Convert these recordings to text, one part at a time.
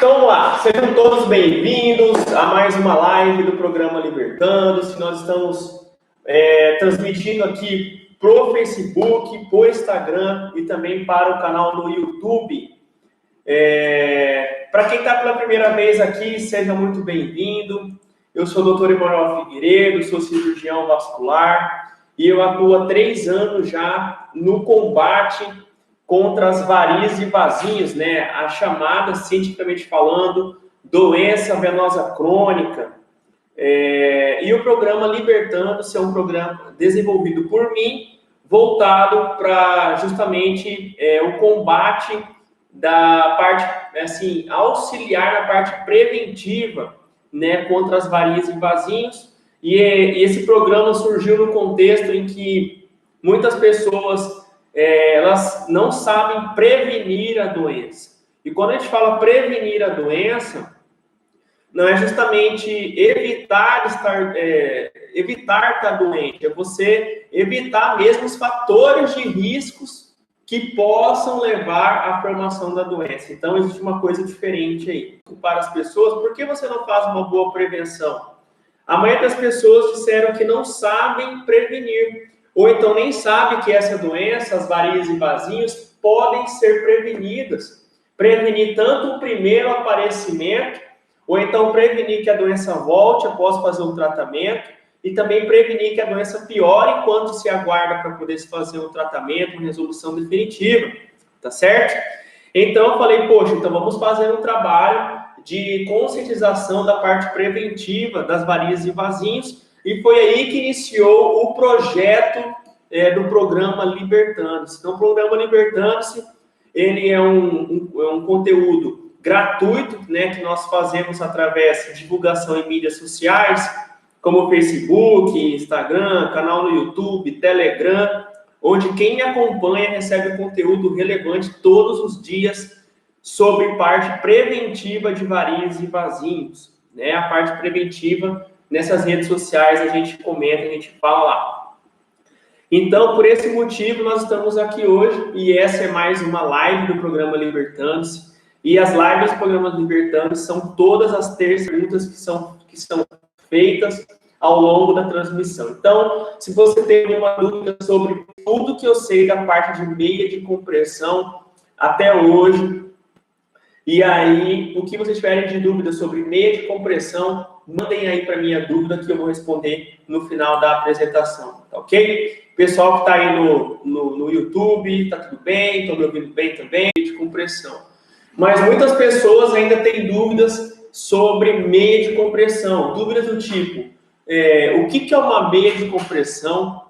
Então vamos lá, sejam todos bem-vindos a mais uma live do programa Libertando-se. Nós estamos transmitindo aqui pro Facebook, pro Instagram e também para o canal no YouTube. Para quem está pela primeira vez aqui, seja muito bem-vindo. Eu sou o Dr. Emanuel Figueiredo, sou cirurgião vascular e eu atuo há 3 anos já no combate contra as varizes e vasinhos, né? A chamada, cientificamente falando, doença venosa crônica. E o programa Libertando-se é um programa desenvolvido por mim, voltado para justamente o combate da parte, assim, auxiliar na parte preventiva, né, contra as varizes e vasinhos. E esse programa surgiu no contexto em que muitas pessoas elas não sabem prevenir a doença. E quando a gente fala prevenir a doença, não é justamente evitar estar doente, é você evitar mesmo os fatores de riscos que possam levar à formação da doença. Então, existe uma coisa diferente aí. Para as pessoas, por que você não faz uma boa prevenção? A maioria das pessoas disseram que não sabem prevenir, ou então nem sabe que essa doença, as varizes e vasinhos, podem ser prevenidas. Prevenir tanto o primeiro aparecimento, ou então prevenir que a doença volte após fazer um tratamento, e também prevenir que a doença piore enquanto se aguarda para poder se fazer um tratamento, uma resolução definitiva, tá certo? Então eu falei, poxa, então vamos fazer um trabalho de conscientização da parte preventiva das varizes e vasinhos, e foi aí que iniciou o projeto do programa Libertando-se. Então, o programa Libertando-se, ele é um conteúdo gratuito, né, que nós fazemos através de divulgação em mídias sociais, como Facebook, Instagram, canal no YouTube, Telegram, onde quem me acompanha recebe conteúdo relevante todos os dias sobre parte preventiva de varizes e vasinhos, né? A parte preventiva nessas redes sociais a gente comenta, a gente fala lá. Então, por esse motivo, nós estamos aqui hoje e essa é mais uma live do programa Libertando-se. E as lives do programa Libertando-se são todas as terças perguntas que são feitas ao longo da transmissão. Então, se você tem alguma dúvida sobre tudo que eu sei da parte de meia de compressão até hoje, e aí, o que vocês tiverem de dúvida sobre meia de compressão, mandem aí para mim a dúvida que eu vou responder no final da apresentação, tá ok? Pessoal que está aí no YouTube, tá tudo bem? Estão me ouvindo bem também? De compressão. Mas muitas pessoas ainda têm dúvidas sobre meia de compressão. Dúvidas do tipo, o que é uma meia de compressão?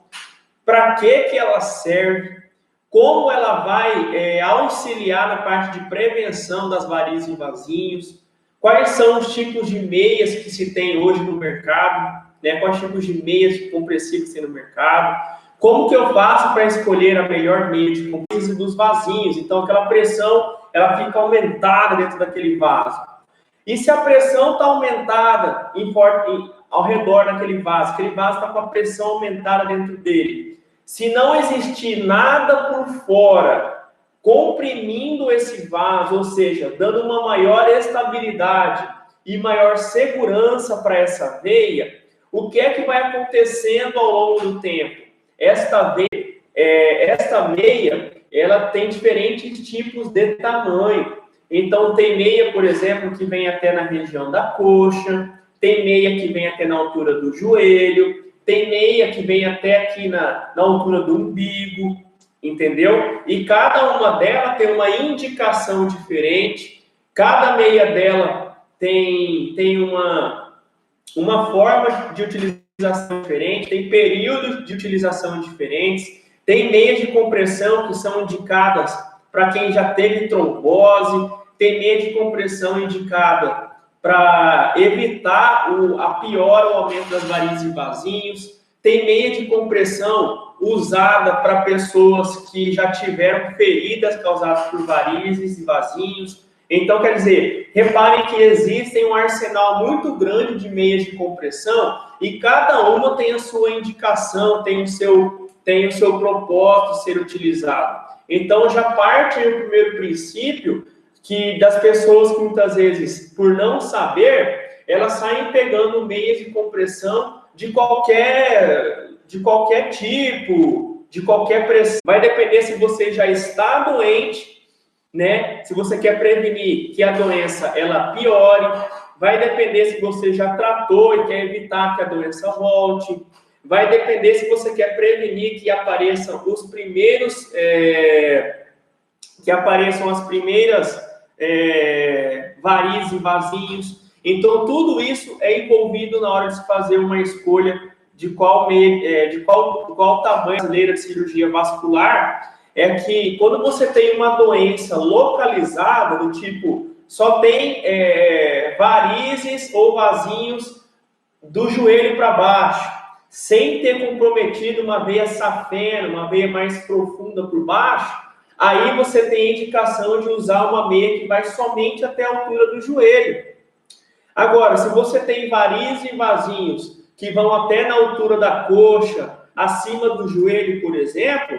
Para que ela serve? Como ela vai auxiliar na parte de prevenção das varizes e vasinhos? Quais são os tipos de meias que se tem hoje no mercado? Né? Quais tipos de meias compressivas tem no mercado? Como que eu faço para escolher a melhor meia de compressão dos vasinhos? Então, aquela pressão ela fica aumentada dentro daquele vaso. E se a pressão está aumentada ao redor daquele vaso está com a pressão aumentada dentro dele, se não existir nada por fora comprimindo esse vaso, ou seja, dando uma maior estabilidade e maior segurança para essa veia, o que é que vai acontecendo ao longo do tempo? Esta meia, ela tem diferentes tipos de tamanho. Então, tem meia, por exemplo, que vem até na região da coxa, tem meia que vem até na altura do joelho, tem meia que vem até aqui na altura do umbigo, entendeu? E cada uma delas tem uma indicação diferente, cada meia dela tem uma forma de utilização diferente, tem períodos de utilização diferentes, tem meias de compressão que são indicadas para quem já teve trombose, tem meia de compressão indicada para evitar a piora ou aumento das varizes e vasinhos, tem meia de compressão usada para pessoas que já tiveram feridas causadas por varizes e vasinhos. Então, quer dizer, reparem que existem um arsenal muito grande de meias de compressão e cada uma tem a sua indicação, tem o seu propósito ser utilizado. Então, já parte do primeiro princípio que das pessoas que muitas vezes, por não saber, elas saem pegando meias de compressão de qualquer tipo, de qualquer pressão. Vai depender se você já está doente, né? Se você quer prevenir que a doença ela piore, vai depender se você já tratou e quer evitar que a doença volte. Vai depender se você quer prevenir que apareçam os primeiros, que apareçam as primeiras varizes e vasinhos. Então, tudo isso é envolvido na hora de se fazer uma escolha de qual tamanho brasileira de cirurgia vascular. É que quando você tem uma doença localizada, do tipo, só tem varizes ou vasinhos do joelho para baixo, sem ter comprometido uma veia safena, uma veia mais profunda por baixo, aí você tem indicação de usar uma meia que vai somente até a altura do joelho. Agora, se você tem varizes e vasinhos que vão até na altura da coxa, acima do joelho, por exemplo,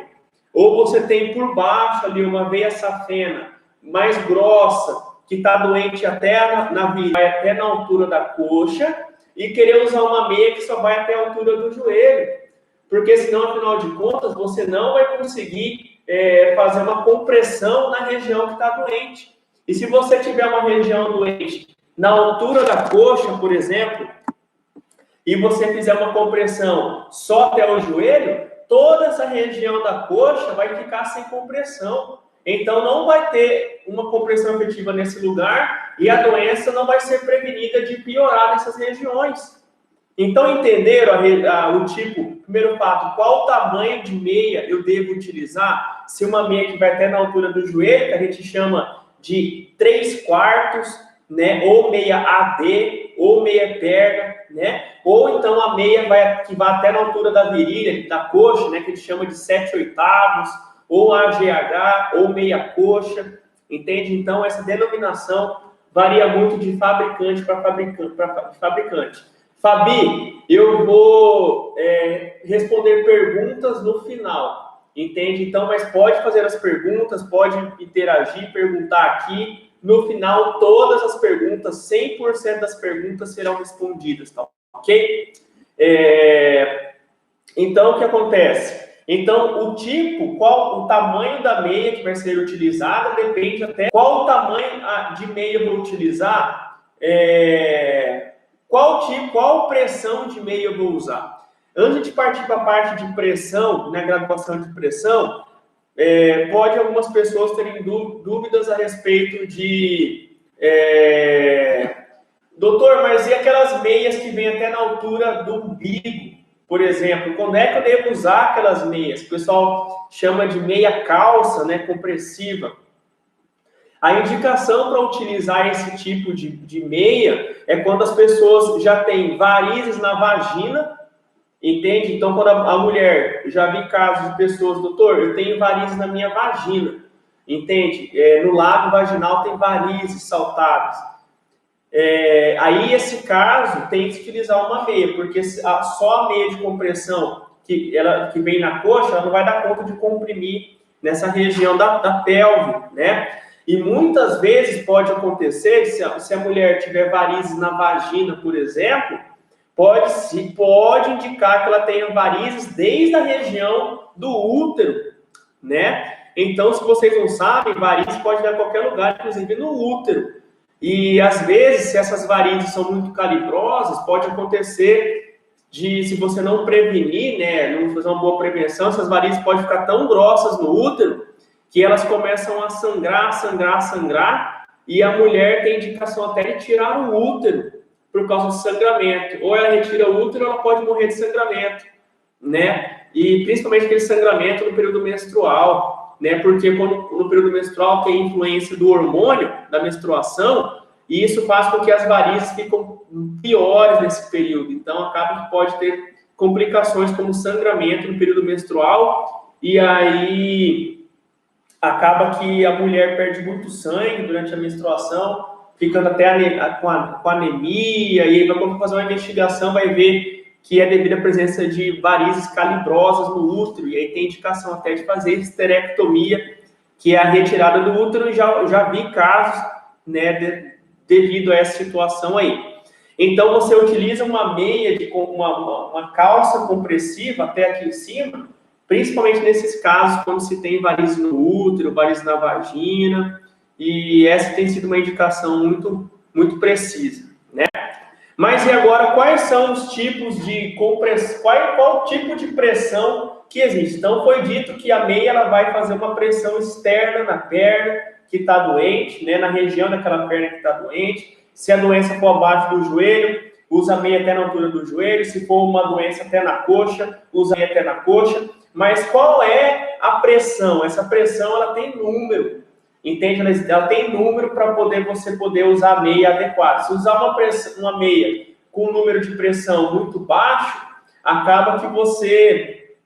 ou você tem por baixo ali uma veia safena mais grossa, que está doente até até na altura da coxa, e querer usar uma meia que só vai até a altura do joelho. Porque senão, afinal de contas, você não vai conseguir fazer uma compressão na região que está doente. E se você tiver uma região doente na altura da coxa, por exemplo, e você fizer uma compressão só até o joelho, toda essa região da coxa vai ficar sem compressão. Então, não vai ter uma compressão efetiva nesse lugar e a doença não vai ser prevenida de piorar nessas regiões. Então, entenderam o tipo, primeiro fato, qual tamanho de meia eu devo utilizar? Se uma meia que vai até na altura do joelho, que a gente chama de 3/4, né? Ou meia AD, ou meia perga, né? Ou então a meia que vai até na altura da virilha, da coxa, né? Que a gente chama de 7/8, ou AGH, ou meia coxa, entende? Então, essa denominação varia muito de fabricante para fabricante. Fabi, eu vou responder perguntas no final, entende? Então, mas pode fazer as perguntas, pode interagir, perguntar aqui. No final, todas as perguntas, 100% das perguntas serão respondidas, tá? Ok? Então, o que acontece? Então, o tamanho da meia que vai ser utilizada depende até qual tamanho de meia eu vou utilizar, qual pressão de meia eu vou usar. Antes de partir para a parte de pressão, né, graduação de pressão, pode algumas pessoas terem dúvidas a respeito de... doutor, mas e aquelas meias que vêm até na altura do umbigo? Por exemplo, quando é que eu devo usar aquelas meias? O pessoal chama de meia calça, né, compressiva. A indicação para utilizar esse tipo de meia é quando as pessoas já têm varizes na vagina, entende? Então, quando a mulher, já vi casos de pessoas, doutor, eu tenho varizes na minha vagina, entende? No lábio vaginal tem varizes saltadas. Aí, esse caso, tem que utilizar uma meia, porque só a meia de compressão que vem na coxa, ela não vai dar conta de comprimir nessa região da pelve, né? E muitas vezes pode acontecer, se a mulher tiver varizes na vagina, por exemplo, pode indicar que ela tenha varizes desde a região do útero, né? Então, se vocês não sabem, varizes pode dar em qualquer lugar, inclusive no útero. E, às vezes, se essas varizes são muito calibrosas, pode acontecer se você não prevenir, né, não fazer uma boa prevenção, essas varizes podem ficar tão grossas no útero que elas começam a sangrar, e a mulher tem indicação até de tirar o útero por causa de sangramento. Ou ela retira o útero, ou ela pode morrer de sangramento, né? E principalmente aquele sangramento no período menstrual, né? Porque no período menstrual tem a influência do hormônio da menstruação, e isso faz com que as varizes ficam piores nesse período. Então, acaba que pode ter complicações como sangramento no período menstrual, e aí acaba que a mulher perde muito sangue durante a menstruação, ficando até com anemia, e aí quando fazer uma investigação vai ver que é devido à presença de varizes calibrosas no útero, e aí tem indicação até de fazer esterectomia que é a retirada do útero, já vi casos, né, devido a essa situação aí. Então, você utiliza uma meia, uma calça compressiva até aqui em cima, principalmente nesses casos, quando se tem varizes no útero, varizes na vagina, e essa tem sido uma indicação muito, muito precisa, né? Mas e agora, quais são os tipos de compressão, qual tipo de pressão que existe? Então, foi dito que a meia ela vai fazer uma pressão externa na perna que está doente, né, na região daquela perna que está doente. Se a doença for abaixo do joelho, usa a meia até na altura do joelho. Se for uma doença até na coxa, usa a meia até na coxa. Mas qual é a pressão? Essa pressão ela tem número, entende? Ela tem número para você poder usar a meia adequada. Se usar uma meia com um número de pressão muito baixo, acaba que você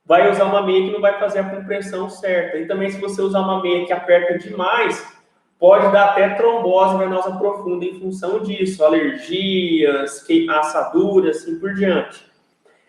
vai usar uma meia que não vai fazer a compressão certa. E também se você usar uma meia que aperta demais, pode dar até trombose venosa profunda em função disso, alergias, assaduras, assim por diante.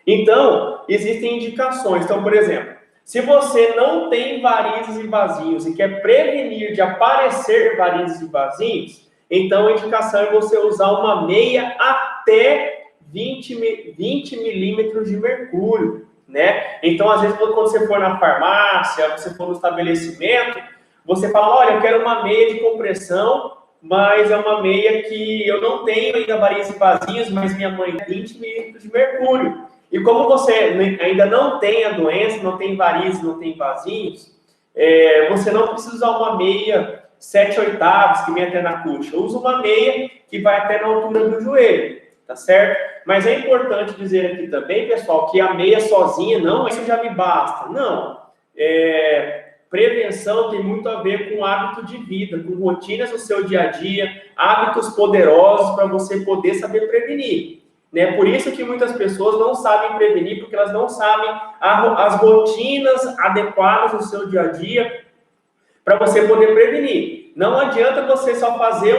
Então, existem indicações. Então, por exemplo, se você não tem varizes e vasinhos e quer prevenir de aparecer varizes e vasinhos, então a indicação é você usar uma meia até 20 milímetros de mercúrio, né? Então, às vezes, quando você for na farmácia, você for no estabelecimento, você fala, olha, eu quero uma meia de compressão, mas é uma meia que eu não tenho ainda varizes e vasinhos, mas minha mãe tem 20 milímetros de mercúrio. E como você ainda não tem a doença, não tem varizes, não tem vasinhos, você não precisa usar uma meia 7/8, que vem até na coxa. Usa uma meia que vai até na altura do joelho, tá certo? Mas é importante dizer aqui também, pessoal, que a meia sozinha, não, isso já me basta. Não. Prevenção tem muito a ver com hábito de vida, com rotinas do seu dia a dia, hábitos poderosos para você poder saber prevenir. Né? Por isso que muitas pessoas não sabem prevenir, porque elas não sabem as rotinas adequadas do seu dia a dia para você poder prevenir. Não adianta você só fazer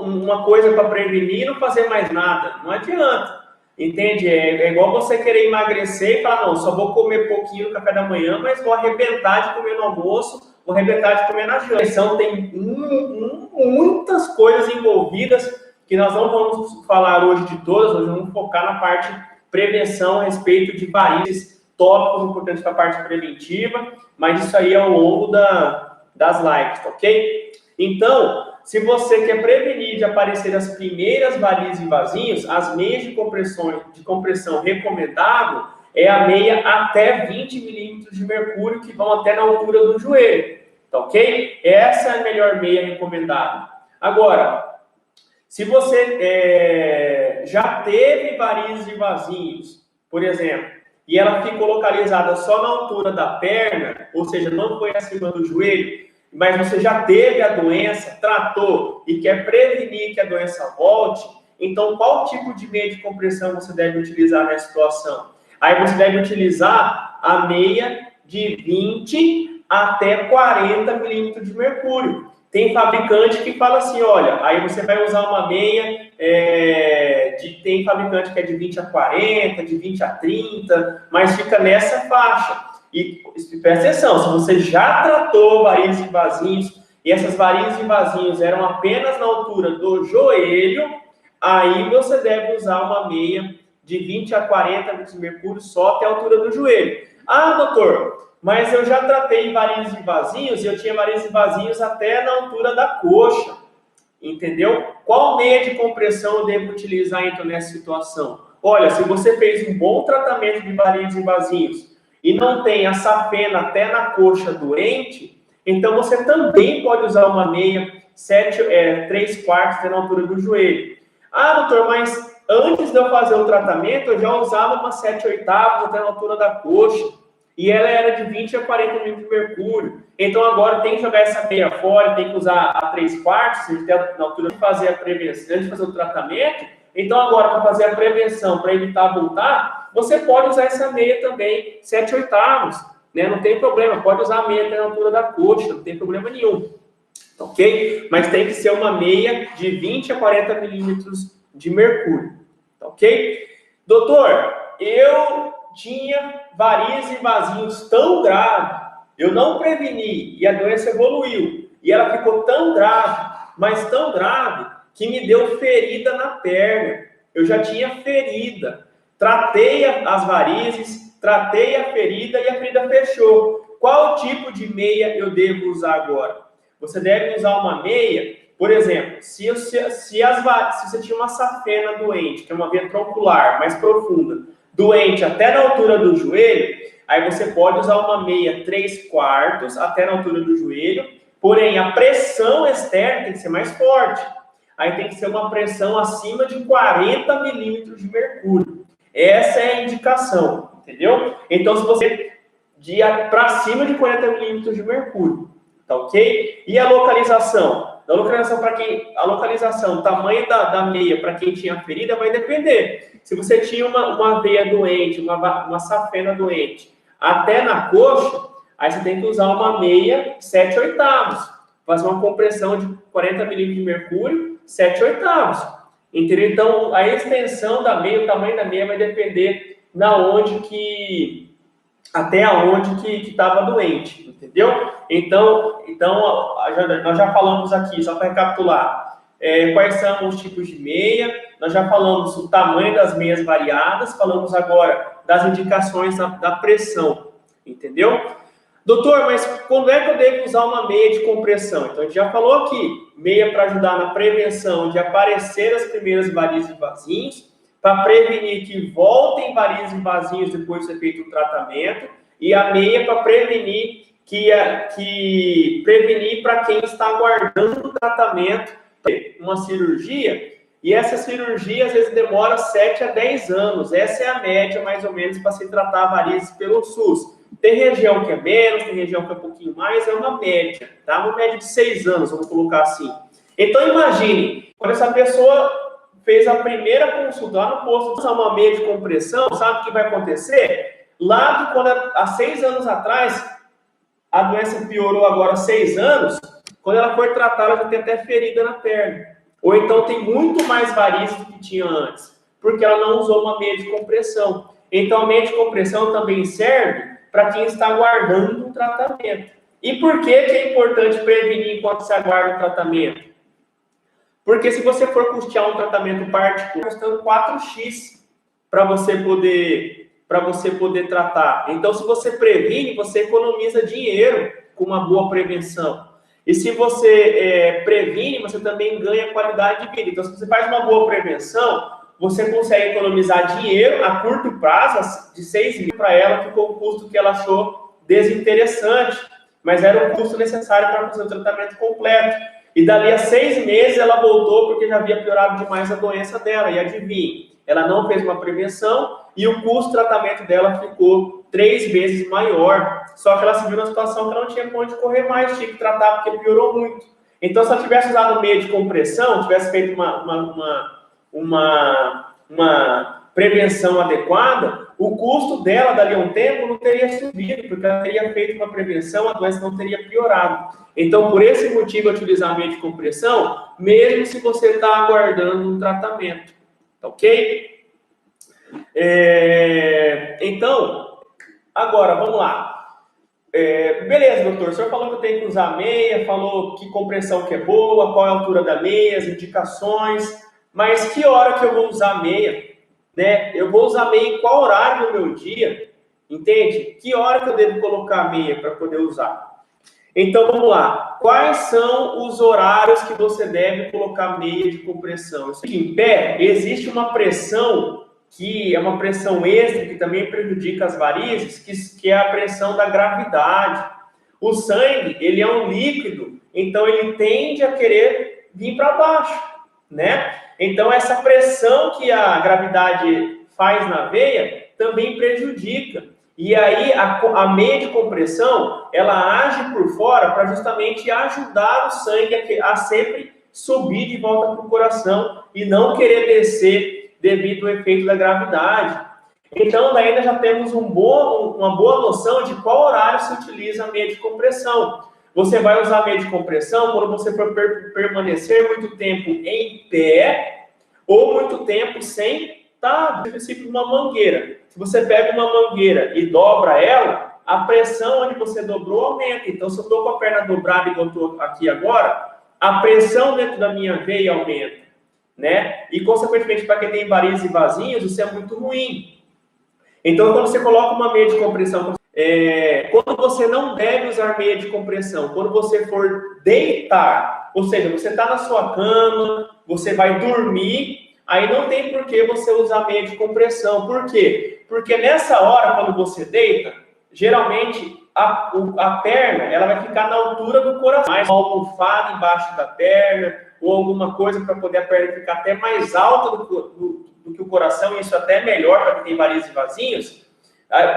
uma coisa para prevenir e não fazer mais nada. Não adianta. Entende? É igual você querer emagrecer e falar, não, só vou comer pouquinho no café da manhã, mas vou arrebentar de comer no almoço, vou arrebentar de comer na janta. Então, tem muitas coisas envolvidas que nós não vamos falar hoje de todas, nós vamos focar na parte prevenção a respeito de varizes, tópicos importantes para a parte preventiva, mas isso aí é ao longo das lives, tá ok? Então, se você quer prevenir de aparecer as primeiras varizes e vasinhos, as meias de compressão recomendável é a meia até 20 milímetros de mercúrio, que vão até na altura do joelho, tá ok? Essa é a melhor meia recomendável. Agora, se você já teve varizes e vasinhos, por exemplo, e ela ficou localizada só na altura da perna, ou seja, não foi acima do joelho, mas você já teve a doença, tratou e quer prevenir que a doença volte, então qual tipo de meia de compressão você deve utilizar nessa situação? Aí você deve utilizar a meia de 20 até 40 milímetros de mercúrio. Tem fabricante que fala assim, olha, aí você vai usar uma meia, tem fabricante que é de 20 a 40, de 20 a 30, mas fica nessa faixa. E presta atenção, se você já tratou varizes e vasinhos, e essas varizes e vasinhos eram apenas na altura do joelho, aí você deve usar uma meia de 20 a 40 milímetros de mercúrio só até a altura do joelho. Ah, doutor, mas eu já tratei varizes e vasinhos, e eu tinha varizes e vasinhos até na altura da coxa, entendeu? Qual meia de compressão eu devo utilizar, então, nessa situação? Olha, se você fez um bom tratamento de varizes e vasinhos, e não tem a safena até na coxa doente, então você também pode usar uma meia 3/4 até na altura do joelho. Ah, doutor, mas antes de eu fazer o tratamento, eu já usava uma 7/8 até na altura da coxa, e ela era de 20 a 40 milímetros de mercúrio. Então agora tem que jogar essa meia fora, tem que usar a 3/4, na altura de fazer a prevenção, antes de fazer o tratamento. Então agora, para fazer a prevenção, para evitar voltar, você pode usar essa meia também, 7/8, né? Não tem problema, pode usar a meia até na altura da coxa, não tem problema nenhum, ok? Mas tem que ser uma meia de 20 a 40 milímetros de mercúrio, ok? Doutor, eu tinha varizes e vasinhos tão graves, eu não preveni e a doença evoluiu. E ela ficou tão grave, mas tão grave, que me deu ferida na perna. Eu já tinha ferida. Tratei as varizes, tratei a ferida e a ferida fechou. Qual tipo de meia eu devo usar agora? Você deve usar uma meia, por exemplo, se você tinha uma safena doente, que é uma veia troncular mais profunda, doente até na altura do joelho, aí você pode usar uma meia 3/4 até na altura do joelho, porém a pressão externa tem que ser mais forte. Aí tem que ser uma pressão acima de 40 milímetros de mercúrio. Essa é a indicação, entendeu? Então, se você para cima de 40 milímetros de mercúrio, tá ok? E a localização? A localização, o tamanho da meia para quem tinha ferida vai depender. Se você tinha uma veia doente, uma safena doente, até na coxa, aí você tem que usar uma meia 7/8. Fazer uma compressão de 40 milímetros de mercúrio, 7/8. Entendeu? Então, a extensão da meia, o tamanho da meia vai depender até onde que estava doente, entendeu? Então nós já falamos aqui, só para recapitular, quais são os tipos de meia, nós já falamos o tamanho das meias variadas, falamos agora das indicações da pressão, entendeu? Doutor, mas quando é que eu devo usar uma meia de compressão? Então, a gente já falou aqui, meia para ajudar na prevenção de aparecer as primeiras varizes e vasinhos, para prevenir que voltem varizes e vasinhos depois de ser feito o tratamento, e a meia para prevenir para quem está aguardando o tratamento, uma cirurgia, e essa cirurgia às vezes demora 7 a 10 anos, essa é a média mais ou menos para se tratar varizes pelo SUS. Tem região que é menos, tem região que é um pouquinho mais, é uma média, tá? Uma média de 6 anos, vamos colocar assim. Então imagine, quando essa pessoa fez a primeira consulta lá no posto, usar uma meia de compressão, sabe o que vai acontecer? Lá de quando há 6 anos atrás, a doença piorou agora 6 anos, quando ela for tratada, ela já tem até ferida na perna. Ou então tem muito mais varizes do que tinha antes, porque ela não usou uma meia de compressão. Então a meia de compressão também serve para quem está aguardando um tratamento. E por que é importante prevenir enquanto se aguarda o tratamento? Porque se você for custear um tratamento particular, custando 4x para você poder tratar. Então, se você previne, você economiza dinheiro com uma boa prevenção. E se você previne, você também ganha qualidade de vida. Então, se você faz uma boa prevenção, você consegue economizar dinheiro a curto prazo, de 6 mil para ela, ficou um custo que ela achou desinteressante, mas era um custo necessário para fazer o tratamento completo. E dali a 6 meses ela voltou porque já havia piorado demais a doença dela. E adivinha, ela não fez uma prevenção e o custo do tratamento dela ficou 3 vezes maior. Só que ela se viu numa situação que ela não tinha para onde correr mais, tinha que tratar porque piorou muito. Então, se ela tivesse usado meia de compressão, tivesse feito uma prevenção adequada, o custo dela dali a um tempo não teria subido, porque ela teria feito uma prevenção, a doença não teria piorado. Então, por esse motivo, utilizar a meia de compressão, mesmo se você está aguardando um tratamento. Tá ok? Então, agora, vamos lá. Beleza, doutor, o senhor falou que eu tenho que usar meia, falou que compressão que é boa, qual é a altura da meia, as indicações, mas que hora que eu vou usar meia? Né? Eu vou usar meia em qual horário do meu dia? Entende? Que hora que eu devo colocar a meia para poder usar? Então, vamos lá. Quais são os horários que você deve colocar meia de compressão? Em pé, existe uma pressão que é uma pressão extra, que também prejudica as varizes, que é a pressão da gravidade. O sangue, ele é um líquido, então ele tende a querer vir para baixo, né? Então, essa pressão que a gravidade faz na veia também prejudica. E aí, a meia de compressão, ela age por fora para justamente ajudar o sangue a sempre subir de volta para o coração e não querer descer devido ao efeito da gravidade. Então, ainda já temos uma boa noção de qual horário se utiliza a meia de compressão. Você vai usar a meia de compressão quando você for permanecer muito tempo em pé ou muito tempo sem Tá, princípio de uma mangueira. Se você pega uma mangueira e dobra ela, a pressão onde você dobrou aumenta. Então, se eu estou com a perna dobrada igual eu estou aqui agora, a pressão dentro da minha veia aumenta, né? E, consequentemente, para quem tem varizes e vasinhos, isso é muito ruim. Então, quando você coloca uma meia de compressão, quando você não deve usar meia de compressão, quando você for deitar, ou seja, você está na sua cama, você vai dormir, aí não tem por que você usar meia de compressão. Por quê? Porque nessa hora, quando você deita, geralmente a perna ela vai ficar na altura do coração, mais uma almofada embaixo da perna, ou alguma coisa para poder a perna ficar até mais alta do que o coração, e isso até é melhor para quem tem varizes e vasinhos.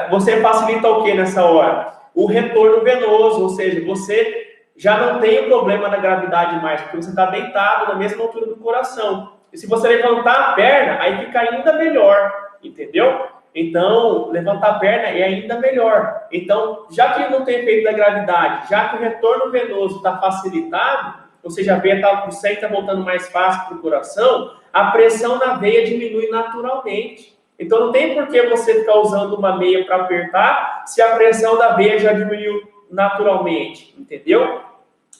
Você facilita o que nessa hora? O retorno venoso, ou seja, você já não tem o problema da gravidade mais, porque você está deitado na mesma altura do coração. E se você levantar a perna, aí fica ainda melhor, entendeu? Então, levantar a perna é ainda melhor. Então, já que não tem efeito da gravidade, já que o retorno venoso está facilitado, ou seja, a veia o sangue está voltando mais fácil para o coração, a pressão na veia diminui naturalmente. Então, não tem por que você ficar usando uma meia para apertar se a pressão da veia já diminuiu naturalmente, entendeu?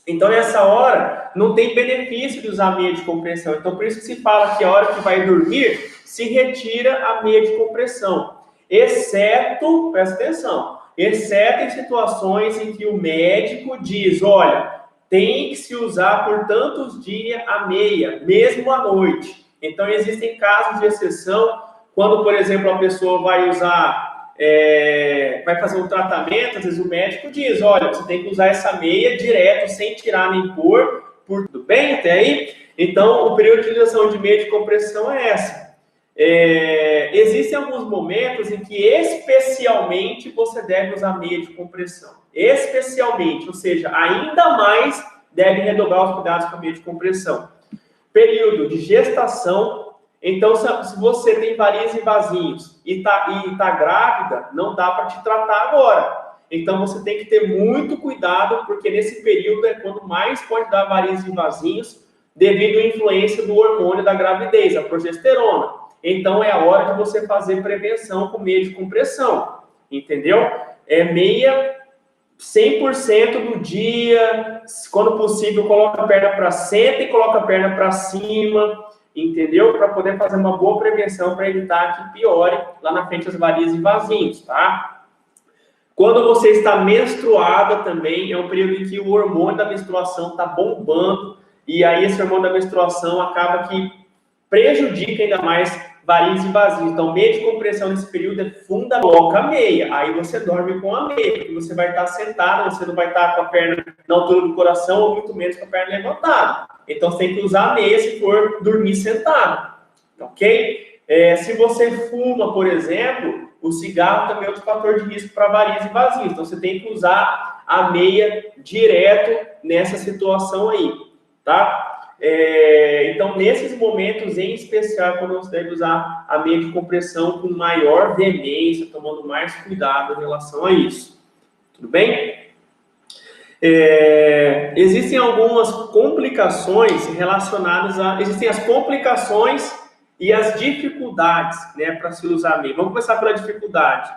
Então, nessa hora, não tem benefício de usar meia de compressão. Então, por isso que se fala que a hora que vai dormir, se retira a meia de compressão. Exceto, presta atenção, exceto em situações em que o médico diz, olha, tem que se usar por tantos dias a meia, mesmo à noite. Então, existem casos de exceção, quando, por exemplo, a pessoa vai usar... vai fazer um tratamento, às vezes o médico diz, olha, você tem que usar essa meia direto, sem tirar nem pôr, tudo bem até aí? Então, o período de utilização de meia de compressão é essa. Existem alguns momentos em que especialmente você deve usar meia de compressão. Especialmente, ou seja, ainda mais deve redobrar os cuidados com a meia de compressão. Período de gestação. Então, se você tem varizes e vasinhos e tá grávida, não dá para te tratar agora. Então, você tem que ter muito cuidado, porque nesse período é quando mais pode dar varizes e vasinhos, devido à influência do hormônio da gravidez, a progesterona. Então, é a hora de você fazer prevenção com meia de compressão, entendeu? Meia 100% do dia, quando possível, coloca a perna para cima e coloca a perna para cima, entendeu? Para poder fazer uma boa prevenção, para evitar que piore lá na frente as varizes e vasinhos, tá? Quando você está menstruada também, é um período em que o hormônio da menstruação está bombando, e aí esse hormônio da menstruação acaba que prejudica ainda mais varizes e vasinhos. Então, meia de compressão nesse período é fundamental. Coloca a meia, aí você dorme com a meia, porque você vai estar sentada, você não vai estar com a perna na altura do coração, ou muito menos com a perna levantada. Então, você tem que usar a meia se for dormir sentado, ok? Se você fuma, por exemplo, o cigarro também é outro fator de risco para varizes e vasinhos. Então, você tem que usar a meia direto nessa situação aí, tá? Então, nesses momentos em especial, quando você deve usar a meia de compressão com maior veemência, tomando mais cuidado em relação a isso. Tudo bem? Existem algumas complicações relacionadas a... Existem as complicações e as dificuldades, né, para se usar a meia. Vamos começar pela dificuldade.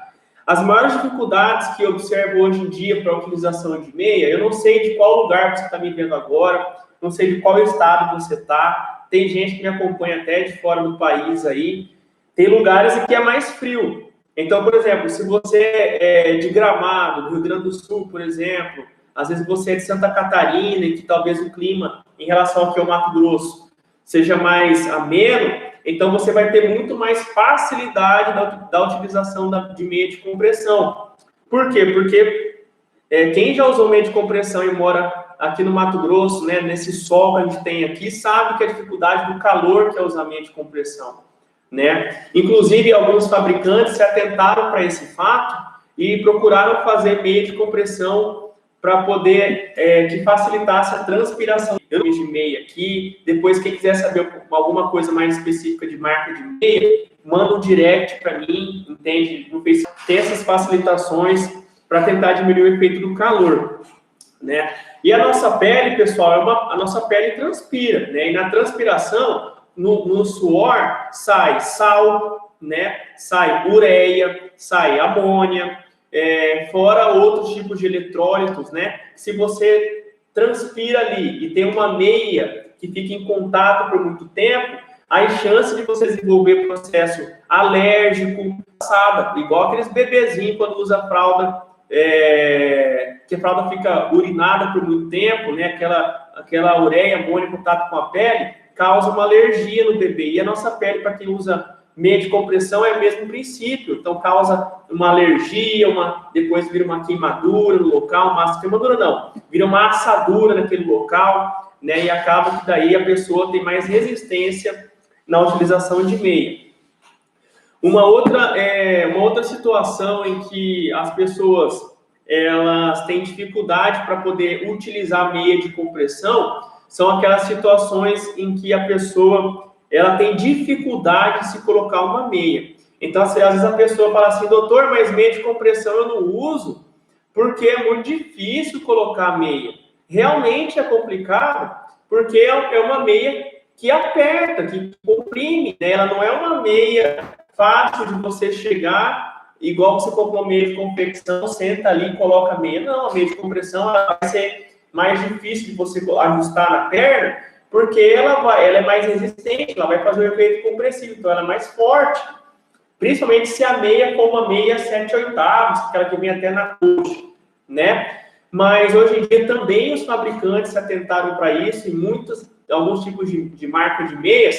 As maiores dificuldades que eu observo hoje em dia para a utilização de meia, eu não sei de qual lugar você está me vendo agora, não sei de qual estado você está, tem gente que me acompanha até de fora do país aí, tem lugares em que é mais frio. Então, por exemplo, se você é de Gramado, do Rio Grande do Sul, por exemplo, às vezes você é de Santa Catarina, em que talvez o clima, em relação aqui ao Mato Grosso, seja mais ameno, então você vai ter muito mais facilidade da utilização de meia de compressão. Por quê? Porque quem já usou meia de compressão e mora aqui no Mato Grosso, né, nesse sol que a gente tem aqui, sabe que a dificuldade do calor que é usar meia de compressão, né? Inclusive, alguns fabricantes se atentaram para esse fato e procuraram fazer meia de compressão para poder que facilitasse a transpiração. Eu fiz de meia aqui. Depois, quem quiser saber alguma coisa mais específica de marca de meia, manda um direct para mim, entende? No Facebook tem essas facilitações para tentar diminuir o efeito do calor, né? E a nossa pele, pessoal, a nossa pele transpira, né? E na transpiração, no suor sai sal, né? Sai ureia, sai amônia, fora outros tipos de eletrólitos, né? Se você transpira ali e tem uma meia que fica em contato por muito tempo, a chance de você desenvolver processo alérgico, passada, igual aqueles bebezinhos quando usa fralda, que a fralda fica urinada por muito tempo, né? Aquela ureia, amônia em contato com a pele, causa uma alergia no bebê. E a nossa pele, para quem usa meia de compressão, é o mesmo princípio. Então, causa uma alergia, depois vira uma queimadura no local, queimadura não, vira uma assadura naquele local, né? E acaba que daí a pessoa tem mais resistência na utilização de meia. Uma outra situação em que as pessoas elas têm dificuldade para poder utilizar meia de compressão são aquelas situações em que a pessoa ela tem dificuldade de se colocar uma meia. Então, às vezes a pessoa fala assim, doutor, mas meia de compressão eu não uso porque é muito difícil colocar meia. Realmente é complicado porque é uma meia que aperta, que comprime, né? Ela não é uma meia fácil de você chegar, igual você comprou uma meia de confecção, senta ali e coloca a meia. Não, a meia de compressão ela vai ser mais difícil de você ajustar na perna, porque ela é mais resistente, ela vai fazer o efeito compressivo, então ela é mais forte. Principalmente se a meia for uma meia 7/8, aquela que vem até na coxa, né? Mas hoje em dia também os fabricantes se atentaram para isso e alguns tipos de marca de meias,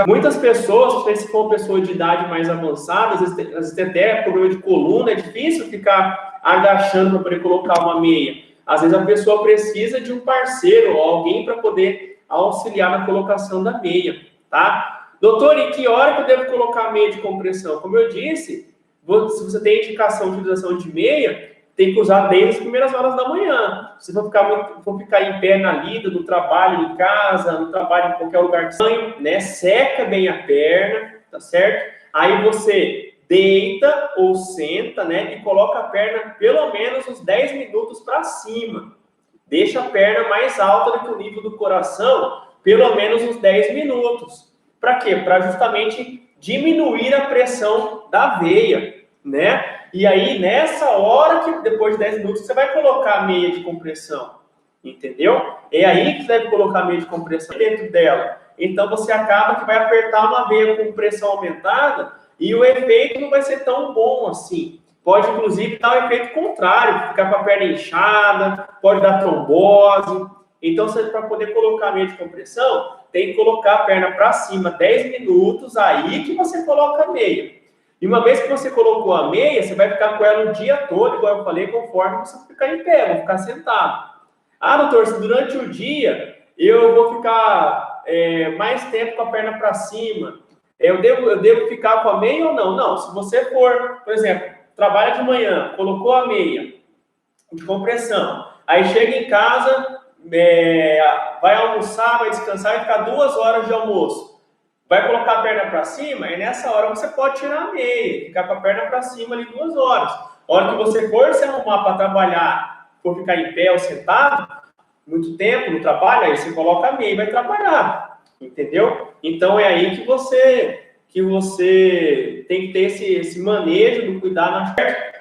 muitas pessoas, se for uma pessoa de idade mais avançada, às vezes tem até problema de coluna, é difícil ficar agachando para poder colocar uma meia. Às vezes a pessoa precisa de um parceiro ou alguém para poder auxiliar na colocação da meia, tá? Doutor, em que hora que eu devo colocar a meia de compressão? Como eu disse, se você tem indicação de utilização de meia, tem que usar desde as primeiras horas da manhã. Se for ficar em pé na lida, no trabalho em casa, no trabalho em qualquer lugar de banho, né? Seca bem a perna, tá certo? Aí você deita ou senta, né? E coloca a perna pelo menos uns 10 minutos para cima. Deixa a perna mais alta do que o nível do coração, pelo menos uns 10 minutos. Para quê? Para justamente diminuir a pressão da veia, né? E aí, nessa hora, que depois de 10 minutos, você vai colocar a meia de compressão, entendeu? É aí que você deve colocar a meia de compressão dentro dela. Então, você acaba que vai apertar uma veia com pressão aumentada e o efeito não vai ser tão bom assim. Pode, inclusive, dar o efeito contrário, ficar com a perna inchada, pode dar trombose. Então, para poder colocar a meia de compressão, tem que colocar a perna para cima 10 minutos, aí que você coloca a meia. E uma vez que você colocou a meia, você vai ficar com ela o dia todo, igual eu falei, conforme você ficar em pé, vou ficar sentado. Ah, doutor, se durante o dia eu vou ficar mais tempo com a perna para cima, eu devo ficar com a meia ou não? Não, se você for, por exemplo, trabalha de manhã, colocou a meia de compressão, aí chega em casa, vai almoçar, vai descansar e ficar 2 horas de almoço. Vai colocar a perna para cima, e nessa hora você pode tirar a meia, ficar com a perna para cima ali 2 horas. A hora que você for se arrumar para trabalhar, for ficar em pé ou sentado, muito tempo no trabalho, aí você coloca a meia e vai trabalhar, entendeu? Então é aí que você tem que ter esse manejo do cuidado na perna.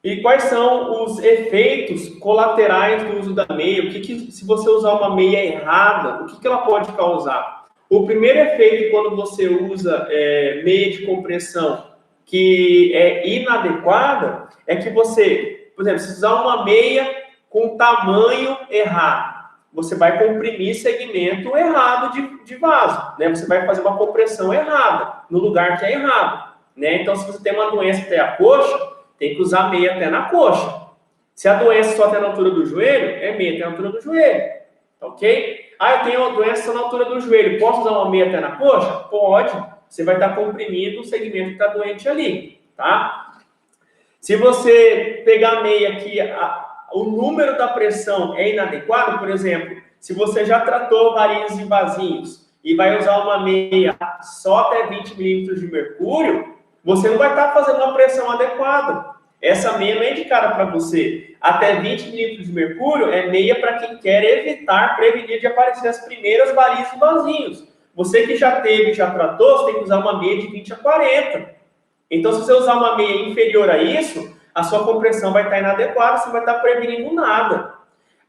E quais são os efeitos colaterais do uso da meia? Se você usar uma meia errada, o que ela pode causar? O primeiro efeito quando você usa meia de compressão que é inadequada é que você, por exemplo, se usar uma meia com tamanho errado, você vai comprimir segmento errado de vaso, né? Você vai fazer uma compressão errada, no lugar que é errado, né? Então, se você tem uma doença até a coxa, tem que usar meia até na coxa. Se a doença só até na altura do joelho, é meia até na altura do joelho. Ok? Ah, eu tenho uma doença só na altura do joelho. Posso usar uma meia até na coxa? Pode. Você vai estar comprimindo o segmento que está doente ali. Tá? Se você pegar a meia que o número da pressão é inadequado, por exemplo, se você já tratou varizes e vasinhos e vai usar uma meia só até 20 milímetros de mercúrio, você não vai estar fazendo uma pressão adequada. essa meia não é indicada para você. Até 20 milímetros de mercúrio é meia para quem quer evitar, prevenir de aparecer as primeiras varizes e vasinhos. Você que já teve, já tratou, você tem que usar uma meia de 20 a 40. Então, se você usar uma meia inferior a isso, a sua compressão vai estar inadequada, você vai estar prevenindo nada.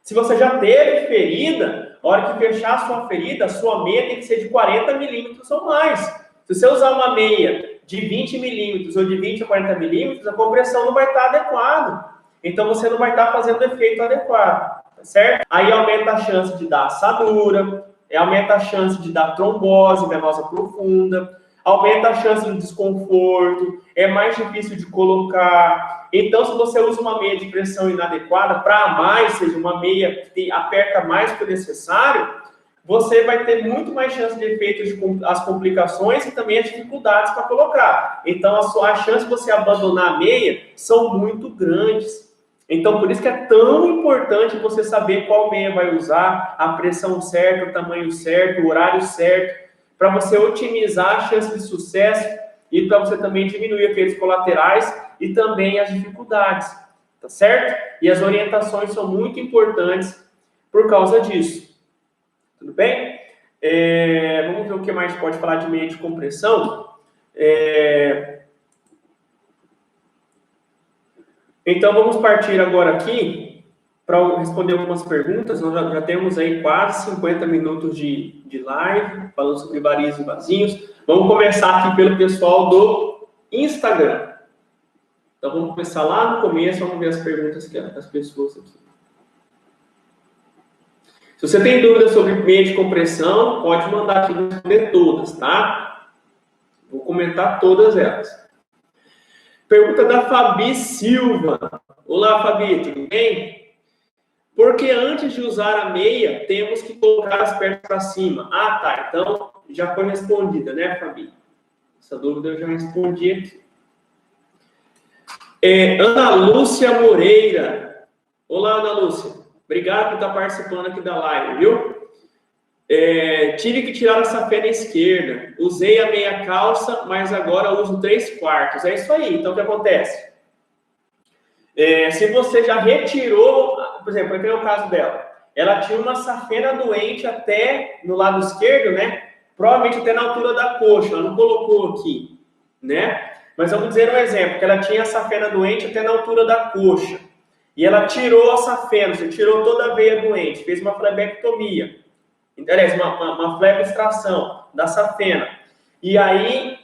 Se você já teve ferida, a hora que fechar a sua ferida, a sua meia tem que ser de 40 milímetros ou mais. Se você usar uma meia de 20 milímetros ou de 20 a 40 milímetros, a compressão não vai estar adequada. Então, você não vai estar fazendo o efeito adequado, tá certo? Aí aumenta a chance de dar assadura, aumenta a chance de dar trombose venosa profunda, aumenta a chance de desconforto, é mais difícil de colocar. Então, se você usa uma meia de pressão inadequada para mais, seja uma meia que aperta mais do que o necessário, você vai ter muito mais chance de efeito as complicações e também as dificuldades para colocar. Então, a chance de você abandonar a meia são muito grandes. Então, por isso que é tão importante você saber qual meia vai usar, a pressão certa, o tamanho certo, o horário certo, para você otimizar a chance de sucesso e para você também diminuir efeitos colaterais e também as dificuldades, tá certo? E as orientações são muito importantes por causa disso. Tudo bem? Vamos ver o que mais pode falar de meia de compressão. Então, vamos partir agora aqui para responder algumas perguntas. Nós já temos aí quase 50 minutos de live, falando sobre varizes e vasinhos. Vamos começar aqui pelo pessoal do Instagram. Então, vamos começar lá no começo, vamos ver as perguntas das pessoas aqui. Se você tem dúvidas sobre meia de compressão, pode mandar aqui para responder todas, tá? Vou comentar todas elas. Pergunta da Fabi Silva. Olá, Fabi, tudo bem? Porque antes de usar a meia, temos que colocar as pernas para cima. Ah, tá. Então, já foi respondida, né, Fabi? Essa dúvida eu já respondi aqui. Ana Lúcia Moreira. Olá, Ana Lúcia. Obrigado por estar participando aqui da live, viu? Tive que tirar a safena esquerda. Usei a meia calça, mas agora uso 3/4. É isso aí. Então, o que acontece? Se você já retirou, por exemplo, aqui é o caso dela. Ela tinha uma safena doente até no lado esquerdo, né? Provavelmente até na altura da coxa. Ela não colocou aqui, né? Mas vamos dizer um exemplo, que ela tinha a safena doente até na altura da coxa. E ela tirou a safena, você tirou toda a veia doente, fez uma flebectomia. Aliás, uma fleboextração da safena. E aí,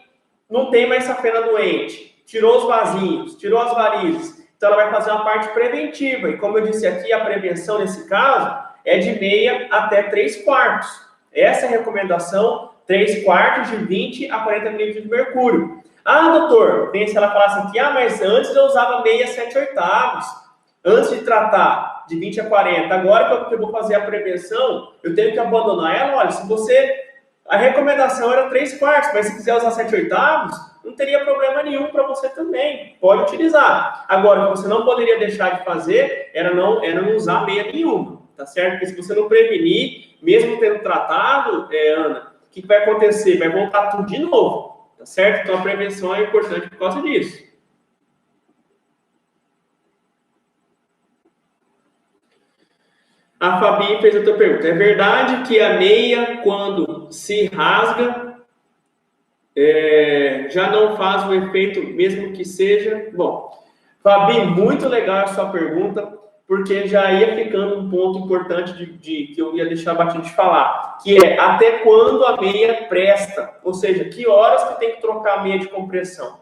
não tem mais safena doente. Tirou os vasinhos, tirou as varizes. Então, ela vai fazer uma parte preventiva. E como eu disse aqui, a prevenção nesse caso é de meia até 3/4. Essa é a recomendação, 3/4 de 20 a 40 milímetros de mercúrio. Ah, doutor, se ela falasse aqui, mas antes eu usava meia 7/8. Antes de tratar de 20 a 40, agora que eu vou fazer a prevenção, eu tenho que abandonar ela. Olha, se você... A recomendação era 3/4, mas se quiser usar 7/8, não teria problema nenhum para você também. Pode utilizar. Agora, o que você não poderia deixar de fazer era não usar meia nenhuma, tá certo? Porque se você não prevenir, mesmo tendo tratado, Ana, o que vai acontecer? Vai voltar tudo de novo, tá certo? Então, a prevenção é importante por causa disso. A Fabi fez outra pergunta. É verdade que a meia, quando se rasga, já não faz o efeito, mesmo que seja... Bom, Fabi, muito legal a sua pergunta, porque já ia ficando um ponto importante que eu ia deixar batido de falar, que é até quando a meia presta, ou seja, que horas que tem que trocar a meia de compressão.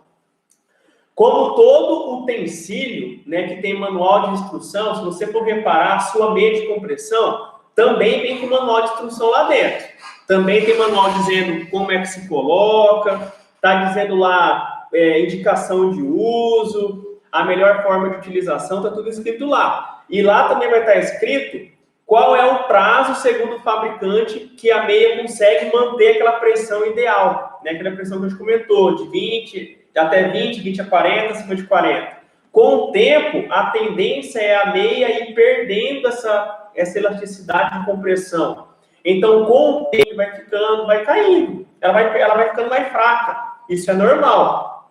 Como todo utensílio, né, que tem manual de instrução, se você for reparar, a sua meia de compressão também vem com manual de instrução lá dentro. Também tem manual dizendo como é que se coloca, está dizendo lá indicação de uso, a melhor forma de utilização, está tudo escrito lá. E lá também vai estar escrito qual é o prazo, segundo o fabricante, que a meia consegue manter aquela pressão ideal, né, aquela pressão que a gente comentou, de até 20 a 40, acima de 40. Com o tempo, a tendência é a meia ir perdendo essa elasticidade de compressão. Então, com o tempo, vai caindo. Ela vai ficando mais fraca. Isso é normal.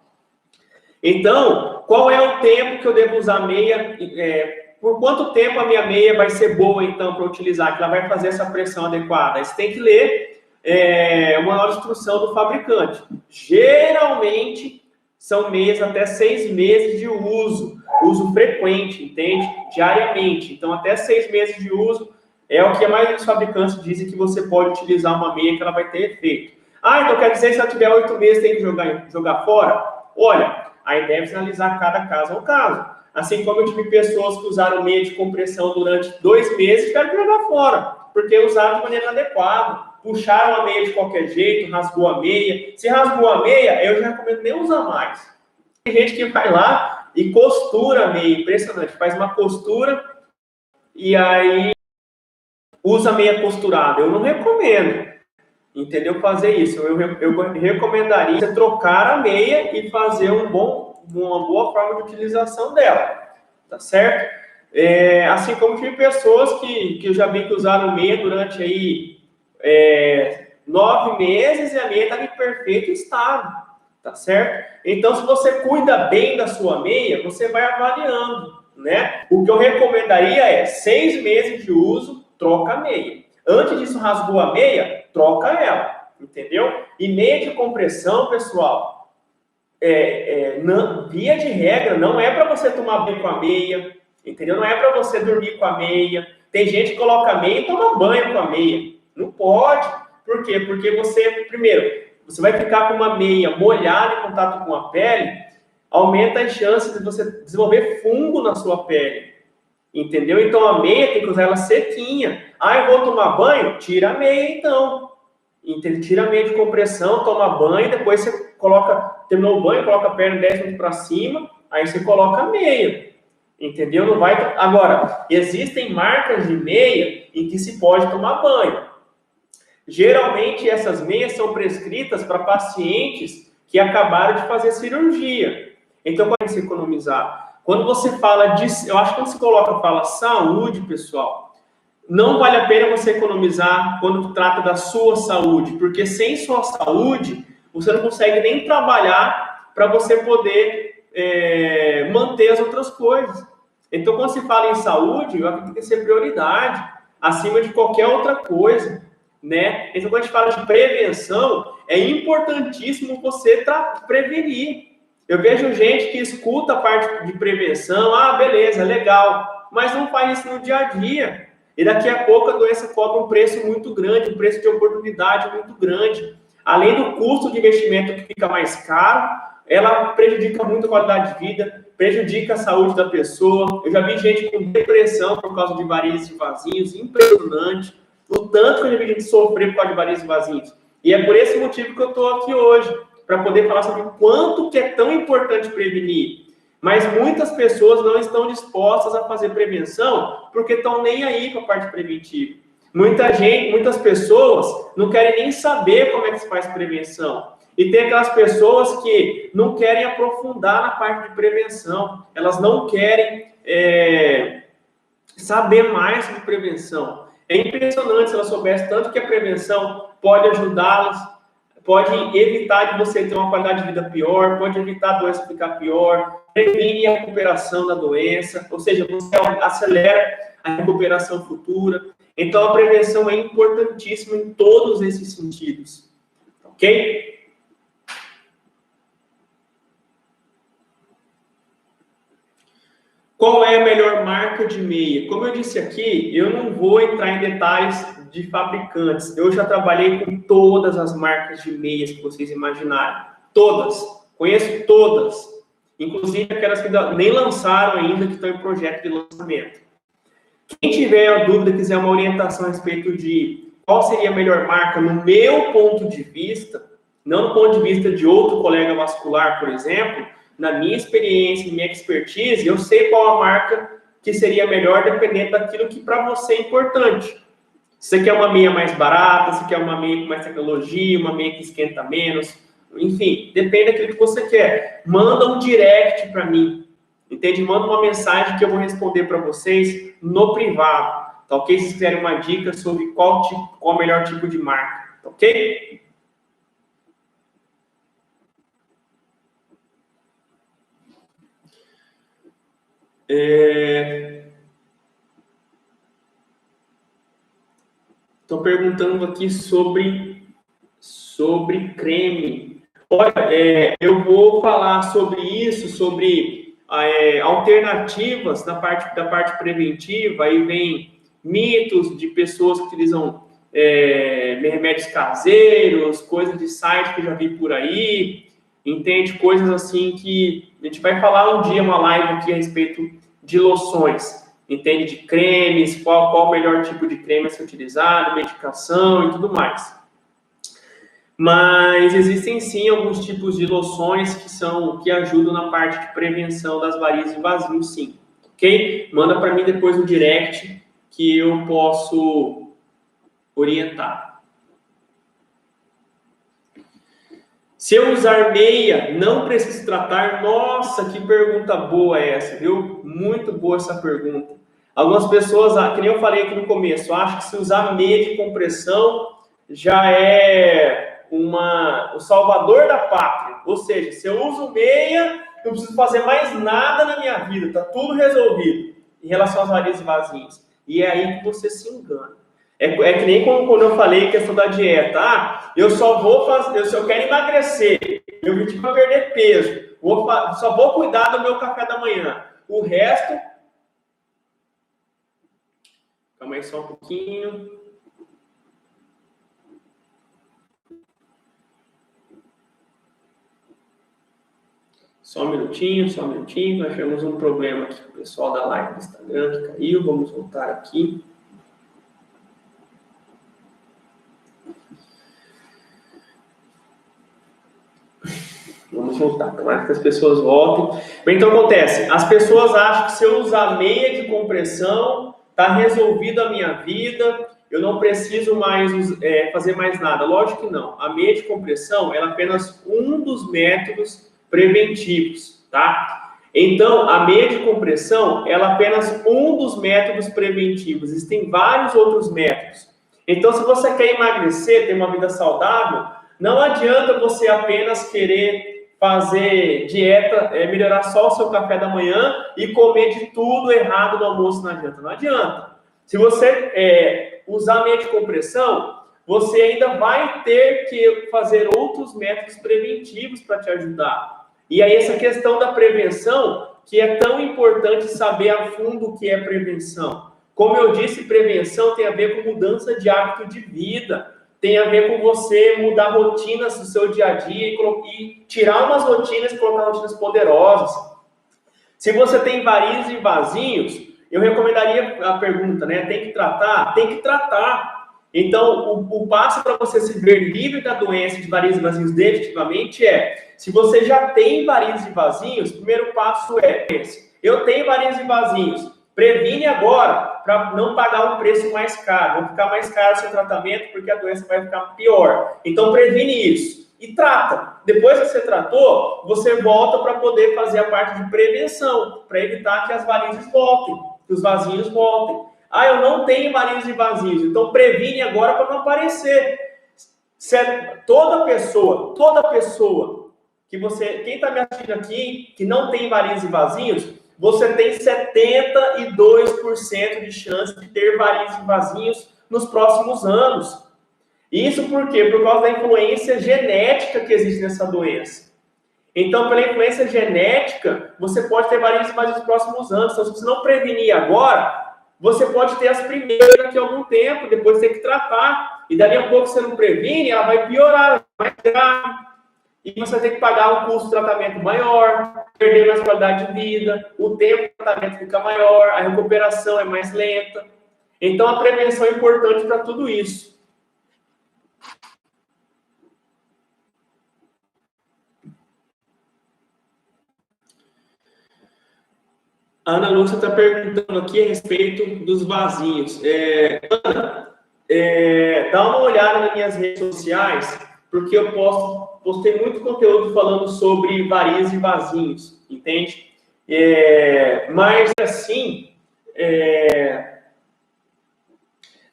Então, qual é o tempo que eu devo usar meia? Por quanto tempo a minha meia vai ser boa, então, para utilizar? Que ela vai fazer essa pressão adequada? Aí você tem que ler o manual de instrução do fabricante. Geralmente, são meias até 6 meses de uso frequente, entende? Diariamente. Então, até 6 meses de uso é o que a maioria dos fabricantes dizem que você pode utilizar uma meia que ela vai ter efeito. Ah, então quer dizer que se ela tiver 8 meses tem que jogar fora? Olha, aí deve analisar cada caso ao caso. Assim como eu tive pessoas que usaram meia de compressão durante 2 meses e tiveram que jogar fora, porque usaram de maneira inadequada, puxaram a meia de qualquer jeito, rasgou a meia. Se rasgou a meia, eu já recomendo nem usar mais. Tem gente que vai lá e costura a meia, impressionante, faz uma costura e aí usa a meia costurada. Eu não recomendo, entendeu? Fazer isso. Eu recomendaria você trocar a meia e fazer uma boa forma de utilização dela, tá certo? Assim como tive pessoas que eu já vi que usaram meia durante aí 9 meses e a meia estava em perfeito estado, tá certo? Então, se você cuida bem da sua meia, você vai avaliando, né? O que eu recomendaria é 6 meses de uso, troca a meia. Antes disso, rasgou a meia, troca ela, entendeu? E meia de compressão, pessoal, via de regra, não é para você tomar banho com a meia, entendeu? Não é para você dormir com a meia. Tem gente que coloca a meia e toma banho com a meia. Não pode. Por quê? Porque você, primeiro, você vai ficar com uma meia molhada em contato com a pele, aumenta as chances de você desenvolver fungo na sua pele. Entendeu? Então a meia tem que usar ela sequinha. Ah, eu vou tomar banho? Tira a meia então. Entendeu? Tira a meia de compressão, toma banho, depois você terminou o banho, coloca a perna 10 minutos para cima, aí você coloca a meia. Entendeu? Não vai. Agora, existem marcas de meia em que se pode tomar banho. Geralmente essas meias são prescritas para pacientes que acabaram de fazer cirurgia. Então, pode se economizar. Quando você fala de, eu acho que quando se fala saúde, pessoal, não vale a pena você economizar quando trata da sua saúde, porque sem sua saúde, você não consegue nem trabalhar para você poder manter as outras coisas. Então, quando se fala em saúde, eu acredito que tem que ser prioridade, acima de qualquer outra coisa, né? Então, quando a gente fala de prevenção, é importantíssimo você prevenir. Eu vejo gente que escuta a parte de prevenção, beleza, legal, mas não faz isso no dia a dia. E daqui a pouco a doença cobra um preço muito grande, um preço de oportunidade muito grande. Além do custo de investimento que fica mais caro, ela prejudica muito a qualidade de vida, prejudica a saúde da pessoa. Eu já vi gente com depressão por causa de varizes e vasinhos, impressionante. O tanto que eu já vi gente sofrer por causa de varizes e vasinhos. E é por esse motivo que eu estou aqui hoje, para poder falar sobre o quanto que é tão importante prevenir. Mas muitas pessoas não estão dispostas a fazer prevenção porque estão nem aí com a parte preventiva. Muitas pessoas não querem nem saber como é que se faz prevenção. E tem aquelas pessoas que não querem aprofundar na parte de prevenção. Elas não querem saber mais sobre prevenção. É impressionante se elas soubessem tanto que a prevenção pode ajudá-las, pode evitar de você ter uma qualidade de vida pior, pode evitar a doença ficar pior, previne a recuperação da doença, ou seja, você acelera a recuperação futura. Então, a prevenção é importantíssima em todos esses sentidos. Ok? Qual é a melhor marca de meia? Como eu disse aqui, eu não vou entrar em detalhes de fabricantes. Eu já trabalhei com todas as marcas de meias que vocês imaginarem. Todas. Conheço todas. Inclusive aquelas que nem lançaram ainda, que estão em projeto de lançamento. Quem tiver a dúvida, quiser uma orientação a respeito de qual seria a melhor marca, no meu ponto de vista, não no ponto de vista de outro colega vascular, por exemplo, na minha experiência, minha expertise, eu sei qual a marca que seria melhor dependendo daquilo que para você é importante. Se você quer uma meia mais barata, se quer uma meia com mais tecnologia, uma meia que esquenta menos, enfim, depende daquilo que você quer. Manda um direct para mim, entende? Manda uma mensagem que eu vou responder para vocês no privado, tá ok? Se vocês quiserem uma dica sobre qual o melhor tipo de marca, tá ok? Estou perguntando aqui sobre creme. Olha, eu vou falar sobre isso, sobre alternativas da parte preventiva. Aí vem mitos de pessoas que utilizam remédios caseiros, coisas de site que eu já vi por aí, entende? Coisas assim que a gente vai falar um dia, uma live aqui a respeito de loções, entende? De cremes, qual o melhor tipo de creme a ser utilizado, medicação e tudo mais. Mas existem sim alguns tipos de loções que ajudam na parte de prevenção das varizes e vasinhos, sim. Ok? Manda para mim depois no direct que eu posso orientar. Se eu usar meia, não preciso tratar? Nossa, que pergunta boa essa, viu? Muito boa essa pergunta. Algumas pessoas, que nem eu falei aqui no começo, acham que se usar meia de compressão já é o salvador da pátria. Ou seja, se eu uso meia, não preciso fazer mais nada na minha vida, está tudo resolvido em relação às varizes e vasinhos. E é aí que você se engana. É que nem quando eu falei questão da dieta. Eu só vou fazer, se eu quero emagrecer, meu objetivo é perder peso, só vou cuidar do meu café da manhã. O resto... Calma aí só um pouquinho. Só um minutinho. Nós tivemos um problema aqui com o pessoal da live do Instagram que caiu. Vamos voltar aqui. Vamos voltar, tomara que as pessoas voltem. Então, acontece, as pessoas acham que se eu usar meia de compressão, está resolvida a minha vida, eu não preciso mais fazer mais nada. Lógico que não. A meia de compressão é apenas um dos métodos preventivos, tá? Então, a meia de compressão é apenas um dos métodos preventivos. Existem vários outros métodos. Então, se você quer emagrecer, ter uma vida saudável, não adianta você apenas querer fazer dieta, melhorar só o seu café da manhã e comer de tudo errado no almoço, não adianta. Não adianta. Se você usar meia de compressão, você ainda vai ter que fazer outros métodos preventivos para te ajudar. E aí essa questão da prevenção, que é tão importante saber a fundo o que é prevenção. Como eu disse, prevenção tem a ver com mudança de hábito de vida. Tem a ver com você mudar rotinas do seu dia a dia e tirar umas rotinas e colocar rotinas poderosas. Se você tem varizes e vasinhos, eu recomendaria a pergunta, né? Tem que tratar? Tem que tratar. Então, o passo para você se ver livre da doença de varizes e vasinhos definitivamente se você já tem varizes e vasinhos, o primeiro passo eu tenho varizes e vasinhos. Previne agora, para não pagar um preço mais caro. Vai ficar mais caro o seu tratamento, porque a doença vai ficar pior. Então, previne isso. E trata. Depois que você tratou, você volta para poder fazer a parte de prevenção, para evitar que as varizes voltem, que os vasinhos voltem. Eu não tenho varizes e vasinhos, então previne agora para não aparecer. Toda pessoa quem está me assistindo aqui, que não tem varizes e vasinhos, você tem 72% de chance de ter varizes e vasinhos nos próximos anos. Isso por quê? Por causa da influência genética que existe nessa doença. Então, pela influência genética, você pode ter varizes e vasinhos nos próximos anos. Então, se você não prevenir agora, você pode ter as primeiras daqui a algum tempo, depois tem que tratar. E dali a pouco você não previne, ela vai piorar, vai grave. E você tem que pagar um custo de tratamento maior, perder mais qualidade de vida, o tempo de tratamento fica maior, a recuperação é mais lenta. Então, a prevenção é importante para tudo isso. A Ana Lúcia está perguntando aqui a respeito dos vasinhos. Ana, dá uma olhada nas minhas redes sociais, porque eu postei muito conteúdo falando sobre varizes e vasinhos, entende? Mas, assim,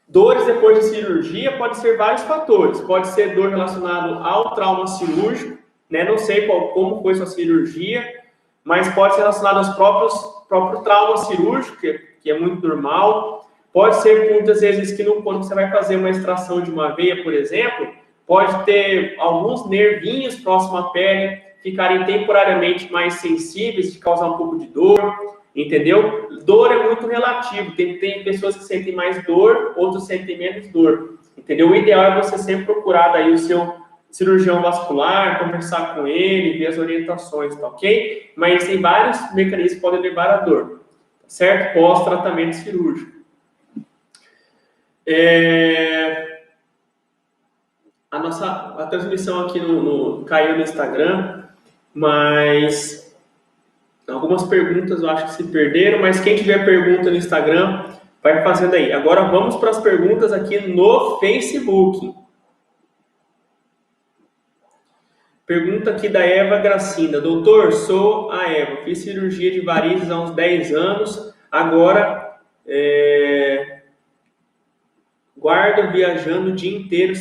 dores depois de cirurgia pode ser vários fatores. Pode ser dor relacionada ao trauma cirúrgico, né? Não sei como foi sua cirurgia, mas pode ser relacionado aos próprios próprio trauma cirúrgico, que é muito normal. Pode ser, muitas vezes, que quando você vai fazer uma extração de uma veia, por exemplo, pode ter alguns nervinhos próximos à pele ficarem temporariamente mais sensíveis, de causar um pouco de dor, entendeu? Dor é muito relativo. Tem pessoas que sentem mais dor, outros sentem menos dor, entendeu? O ideal é você sempre procurar daí o seu cirurgião vascular, conversar com ele, ver as orientações, tá ok? Mas tem vários mecanismos que podem levar à dor, certo? Pós-tratamento cirúrgico. A transmissão aqui caiu no Instagram, mas algumas perguntas eu acho que se perderam, mas quem tiver pergunta no Instagram, vai fazendo aí. Agora vamos para as perguntas aqui no Facebook. Pergunta aqui da Eva Gracinda. Doutor, sou a Eva. Fiz cirurgia de varizes há uns 10 anos. Agora, guardo viajando o dia inteiro.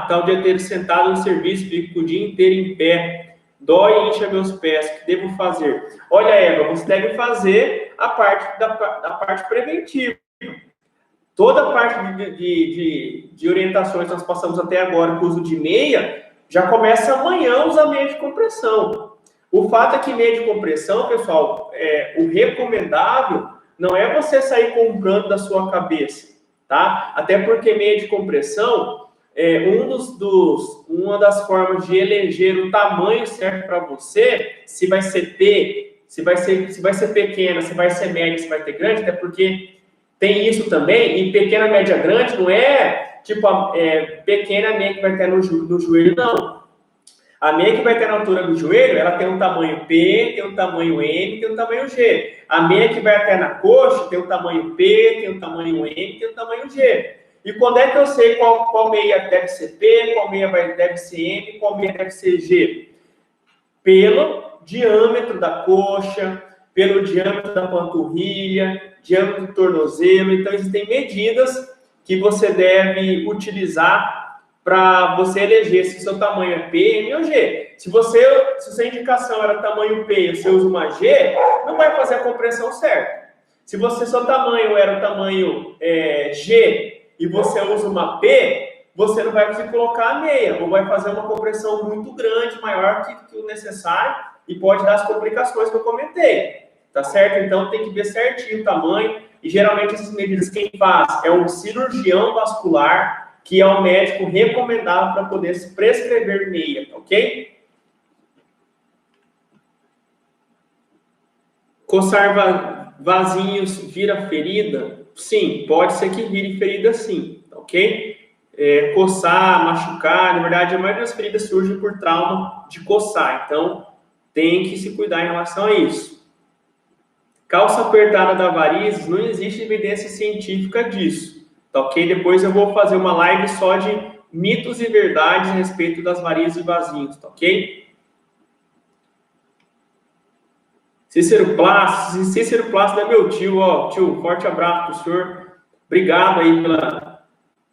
Tá o dia inteiro sentado no serviço, fico o dia inteiro em pé. Dói e incha meus pés. O que devo fazer? Olha, Eva, você deve fazer a parte preventiva. Toda a parte de orientações que nós passamos até agora, com o uso de meia, já começa amanhã usar meia de compressão. O fato é que meia de compressão, pessoal, o recomendável não é você sair comprando da sua cabeça, tá? Até porque meia de compressão uma das formas de eleger o tamanho certo para você, se vai ser P, se vai ser pequena, se vai ser média, se vai ter grande, até porque tem isso também, e pequena, média, grande não é tipo pequena meia que vai ter no joelho, não. A meia que vai ter na altura do joelho, ela tem um tamanho P, tem um tamanho M, tem um tamanho G. A meia que vai até na coxa tem um tamanho P, tem um tamanho M, tem um tamanho G. E quando é que eu sei qual meia deve ser P, qual meia deve ser M, qual meia deve ser G? Pelo diâmetro da coxa, pelo diâmetro da panturrilha, diâmetro do tornozelo. Então, existem medidas que você deve utilizar para você eleger se seu tamanho é P, M ou G. Se sua indicação era tamanho P e você usa uma G, não vai fazer a compressão certa. Se seu tamanho era o tamanho G e você usa uma P, você não vai conseguir colocar a meia, ou vai fazer uma compressão muito grande, maior que o necessário, e pode dar as complicações que eu comentei. Tá certo? Então, tem que ver certinho o tamanho. E, geralmente, essas medidas quem faz é um cirurgião vascular, que é o médico recomendado para poder se prescrever meia, ok? Coçar vasinhos vira ferida? Sim, pode ser que vire ferida sim, ok? Coçar, machucar, na verdade, a maioria das feridas surge por trauma de coçar. Então, tem que se cuidar em relação a isso. Calça apertada da varizes, não existe evidência científica disso, tá ok? Depois eu vou fazer uma live só de mitos e verdades a respeito das varizes e vasinhos, tá ok? Cícero Plácido é meu tio, ó. Tio, forte abraço pro senhor. Obrigado aí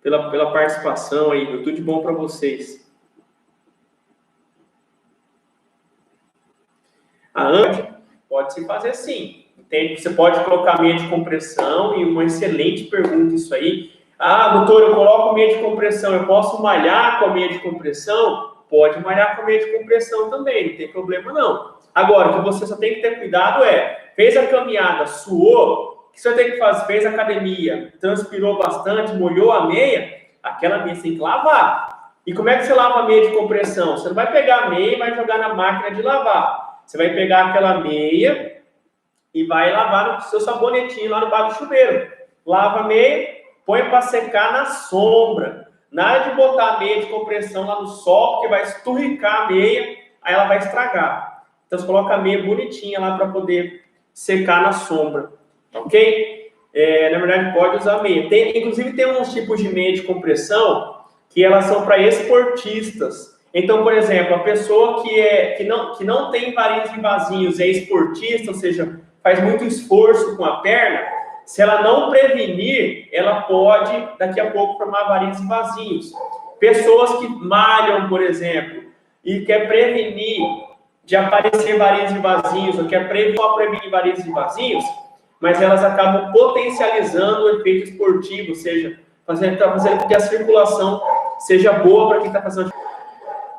pela participação aí, tudo de bom para vocês. A Andy, pode se fazer sim. Você pode colocar meia de compressão, e uma excelente pergunta isso aí. Doutor, eu coloco meia de compressão, eu posso malhar com a meia de compressão? Pode malhar com a meia de compressão também, não tem problema não. Agora, o que você só tem que ter cuidado fez a caminhada, suou, o que você tem que fazer? Fez academia, transpirou bastante, molhou a meia, aquela meia você tem que lavar. E como é que você lava a meia de compressão? Você não vai pegar a meia e vai jogar na máquina de lavar. Você vai pegar aquela meia e vai lavar no seu sabonetinho lá no bar do chuveiro. Lava a meia, põe para secar na sombra. Nada de botar a meia de compressão lá no sol, porque vai esturricar a meia, aí ela vai estragar. Então, você coloca a meia bonitinha lá para poder secar na sombra, ok? Na verdade, pode usar meia. Inclusive, tem uns tipos de meia de compressão que elas são para esportistas. Então, por exemplo, a pessoa que não tem varizes e vasinhos, é esportista, ou seja, faz muito esforço com a perna, se ela não prevenir, ela pode, daqui a pouco, formar varizes e vasinhos. Pessoas que malham, por exemplo, e quer prevenir de aparecer varizes e vasinhos, ou que é prevenir varizes e vasinhos, mas elas acabam potencializando o efeito esportivo, ou seja, fazendo com que a circulação seja boa para quem está fazendo.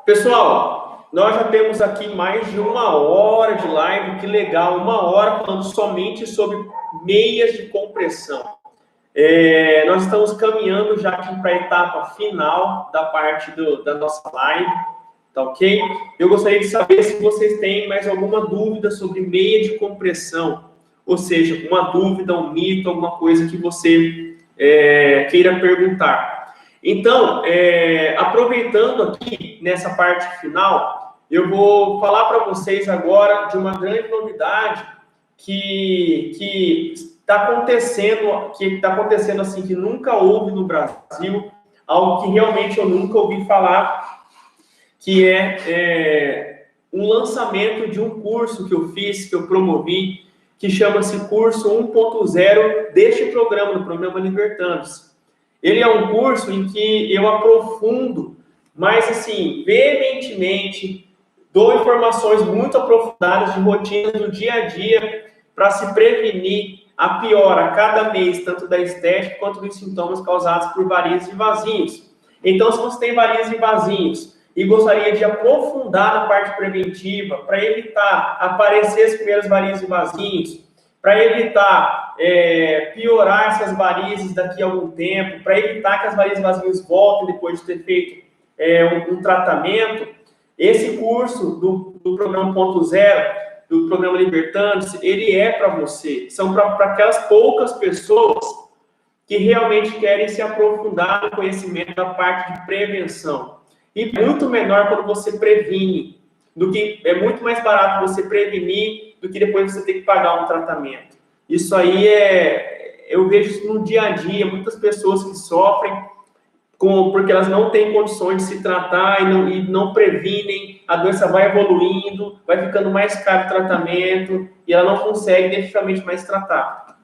Pessoal, nós já temos aqui mais de 1 hora de live, que legal, 1 hora falando somente sobre meias de compressão. Nós estamos caminhando já aqui para a etapa final da parte da nossa live, tá ok? Eu gostaria de saber se vocês têm mais alguma dúvida sobre meia de compressão, ou seja, uma dúvida, um mito, alguma coisa que você queira perguntar. Então, aproveitando aqui nessa parte final, eu vou falar para vocês agora de uma grande novidade que está acontecendo assim, que nunca houve no Brasil, algo que realmente eu nunca ouvi falar, que é um lançamento de um curso que eu fiz, que eu promovi, que chama-se Curso 1.0 deste programa, do Programa Libertando-se. Ele é um curso em que eu aprofundo, mas assim, veementemente, dou informações muito aprofundadas de rotina do dia a dia para se prevenir a piora a cada mês, tanto da estética quanto dos sintomas causados por varizes e vasinhos. Então, se você tem varizes e vasinhos e gostaria de aprofundar na parte preventiva para evitar aparecer as primeiras varizes e vasinhos, para evitar piorar essas varizes daqui a algum tempo, para evitar que as varizes e vasinhos voltem depois de ter feito um tratamento, esse curso do programa 1.0, do programa Libertando-se, ele é para você. São para aquelas poucas pessoas que realmente querem se aprofundar no conhecimento da parte de prevenção. E muito menor quando você previne, é muito mais barato você prevenir do que depois você ter que pagar um tratamento. Isso aí eu vejo isso no dia a dia, muitas pessoas que sofrem porque elas não têm condições de se tratar e não previnem, a doença vai evoluindo, vai ficando mais caro o tratamento e ela não consegue definitivamente mais tratar.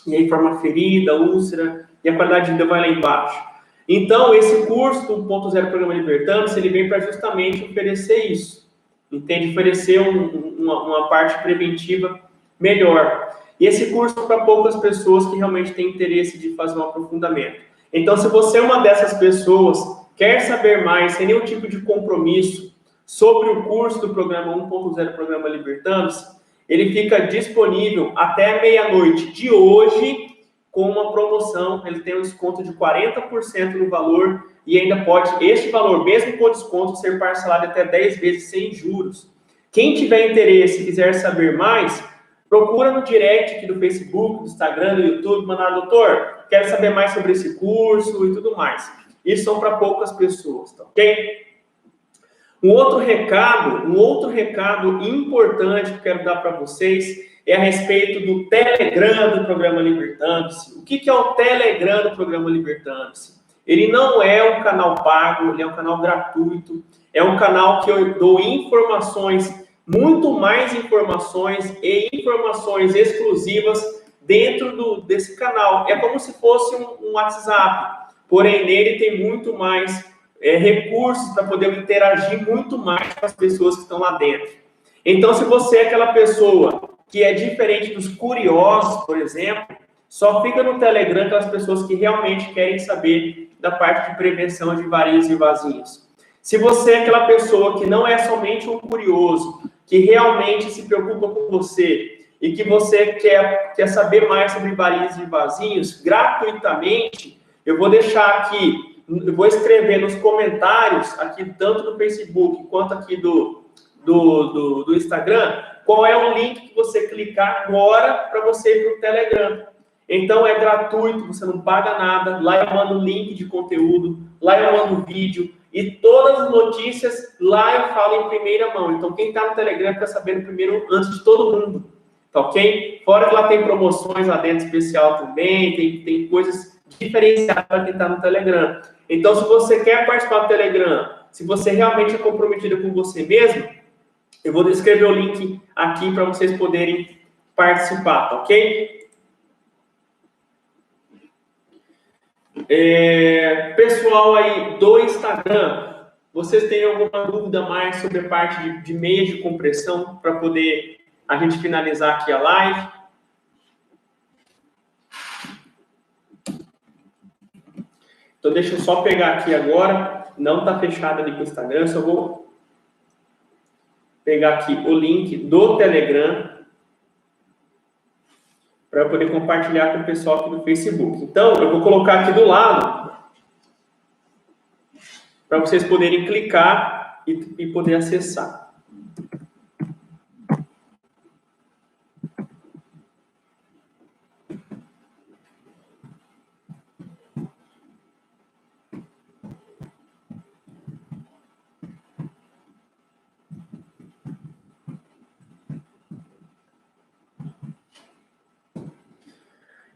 E aí forma ferida, úlcera, e a qualidade de vida vai lá embaixo. Então, esse curso do 1.0 Programa Libertando-se, ele vem para justamente oferecer isso. Entende? Oferecer uma parte preventiva melhor. E esse curso é para poucas pessoas que realmente têm interesse de fazer um aprofundamento. Então, se você é uma dessas pessoas, quer saber mais, sem nenhum tipo de compromisso, sobre o curso do programa 1.0 Programa Libertando-se, ele fica disponível até meia-noite de hoje, com uma promoção. Ele tem um desconto de 40% no valor e ainda pode, este valor, mesmo com desconto, ser parcelado até 10 vezes sem juros. Quem tiver interesse e quiser saber mais, procura no direct aqui do Facebook, do Instagram, do YouTube, mandar, doutor, quero saber mais sobre esse curso e tudo mais. Isso são para poucas pessoas, tá ok? Um outro recado importante que eu quero dar para vocês é a respeito do Telegram do Programa Libertando-se. O que é o Telegram do Programa Libertando-se? Ele não é um canal pago, ele é um canal gratuito, é um canal que eu dou informações, muito mais informações e informações exclusivas dentro desse canal. É como se fosse um WhatsApp, porém nele tem muito mais recursos para poder interagir muito mais com as pessoas que estão lá dentro. Então, se você é aquela pessoa que é diferente dos curiosos, por exemplo, só fica no Telegram aquelas pessoas que realmente querem saber da parte de prevenção de varizes e vasinhos. Se você é aquela pessoa que não é somente um curioso, que realmente se preocupa com você e que você quer saber mais sobre varizes e vasinhos, gratuitamente, eu vou deixar aqui, eu vou escrever nos comentários, aqui tanto do Facebook quanto aqui do Instagram, qual é o link que você clicar agora para você ir para o Telegram. Então é gratuito, você não paga nada, lá eu mando link de conteúdo, lá eu mando vídeo, e todas as notícias lá eu falo em primeira mão. Então quem está no Telegram fica sabendo primeiro antes de todo mundo, tá ok? Fora que lá tem promoções lá dentro especial também, tem coisas diferenciadas para quem está no Telegram. Então, se você quer participar do Telegram, se você realmente é comprometido com você mesmo, eu vou escrever o link aqui para vocês poderem participar, tá ok? Pessoal aí do Instagram, Vocês têm alguma dúvida mais sobre a parte de meias de compressão para poder a gente finalizar aqui a live? Então, deixa eu só pegar aqui agora. Não está fechado ali com o Instagram, só vou pegar aqui o link do Telegram para eu poder compartilhar com o pessoal aqui do Facebook. Então, eu vou colocar aqui do lado para vocês poderem clicar e poder acessar.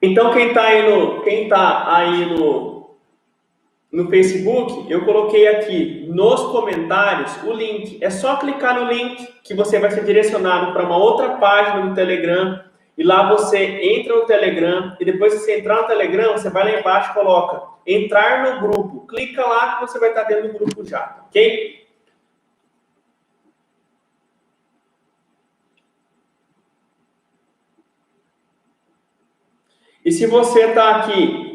Então, quem está aí no Facebook, eu coloquei aqui nos comentários o link. É só clicar no link que você vai ser direcionado para uma outra página do Telegram. E lá você entra no Telegram. E depois que você entrar no Telegram, você vai lá embaixo e coloca entrar no grupo. Clica lá que você vai estar dentro do grupo já, ok? E se você está aqui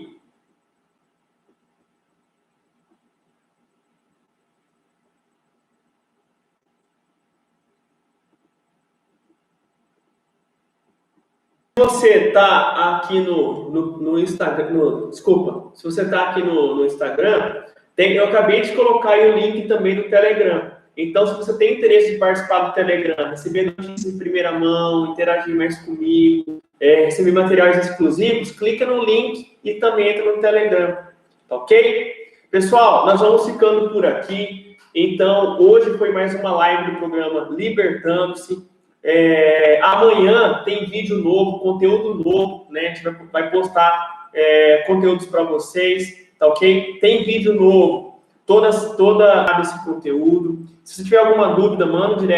no Instagram, desculpa, se você está aqui no Instagram, eu acabei de colocar aí o link também do Telegram. Então, se você tem interesse de participar do Telegram, receber notícias em primeira mão, interagir mais comigo, receber materiais exclusivos, clica no link e também entra no Telegram, tá ok? Pessoal, nós vamos ficando por aqui. Então, hoje foi mais uma live do programa Libertando-se. Amanhã tem vídeo novo, conteúdo novo, né? A gente vai postar conteúdos para vocês, tá ok? Tem vídeo novo, toda esse conteúdo. Se você tiver alguma dúvida, manda um direct